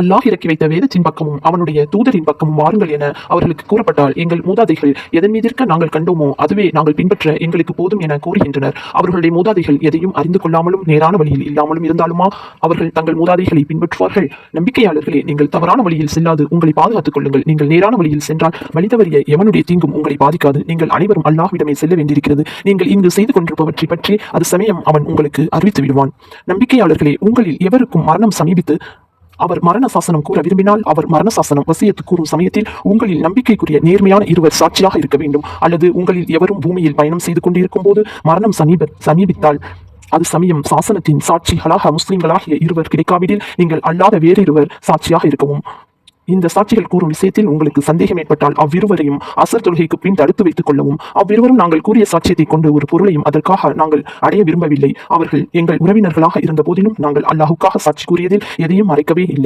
அல்லாஹ் இறக்கி வைத்த வேதத்தின் பக்கமும் அவனுடைய தூதரின் பக்கமும் வாருங்கள் என அவர்களுக்கு கூறப்பட்டால், எங்கள் மூதாதைகள் எதன் மீதிற்க நாங்கள் கண்டோமோ அதுவே நாங்கள் பின்பற்ற எங்களுக்கு போதும் என கூறுகின்றனர். அவர்களுடைய மூதாதைகள் எதையும் அறிந்து கொள்ளாமலும் நேரான வழியில் இல்லாமலும் இருந்தாலுமா அவர்கள் தங்கள் மூதாதைகளை பின்பற்றுவார்கள்? நம்பிக்கையாளர்களே, நீங்கள் தவறான வழியில் செல்லாது உங்களை பாதுகாத்துக் கொள்ளுங்கள். நீங்கள் நேரான வழியில் சென்றால் வழி தவறிய எவனுடைய தீங்கும் உங்களை பாதிக்காது. நீங்கள் அனைவரும் அல்லாஹ்விடமே செல்ல வேண்டியிருக்கிறது. நீங்கள் இங்கு செய்து கொண்டிருப்பவற்றை பற்றி அது சமயம் அவன் உங்களுக்கு அறிவித்து விடுவான். நம்பிக்கையாளர்களே, உங்களில் எவருக்கும் மரணம் சமீபித்து அவர் மரண சாசனம் கூற விரும்பினால் அவர் மரண சாசனம் வசியத்து கூறும் சமயத்தில் உங்களில் நம்பிக்கைக்குரிய நேர்மையான இருவர் சாட்சியாக இருக்க வேண்டும். அல்லது உங்களில் எவரும் பூமியில் பயணம் செய்து கொண்டிருக்கும் போது மரணம் சமீபித்தால் அது சமயம் சாசனத்தின் சாட்சிகளாக முஸ்லிம்களாகிய இருவர் கிடைக்காவிடில் நீங்கள் அல்லாத வேறிருவர் சாட்சியாக இருக்கவும். இந்த சாட்சிகள் கூறும் விஷயத்தில் உங்களுக்கு சந்தேகம் ஏற்பட்டால் அவ்விருவரையும் அசர் தொழுகைக்கு பின் தடுத்து வைத்துக் கொள்ளவும். அவ்விருவரும் நாங்கள் கூறிய சாட்சியத்தை கொண்டு ஒரு பொருளையும் அதற்காக நாங்கள் அடைய விரும்பவில்லை. அவர்கள் எங்கள் உறவினர்களாக இருந்த போதிலும் நாங்கள் அல்லாஹுக்காக சாட்சி கூறியதில் எதையும் மறைக்கவே இல்லை.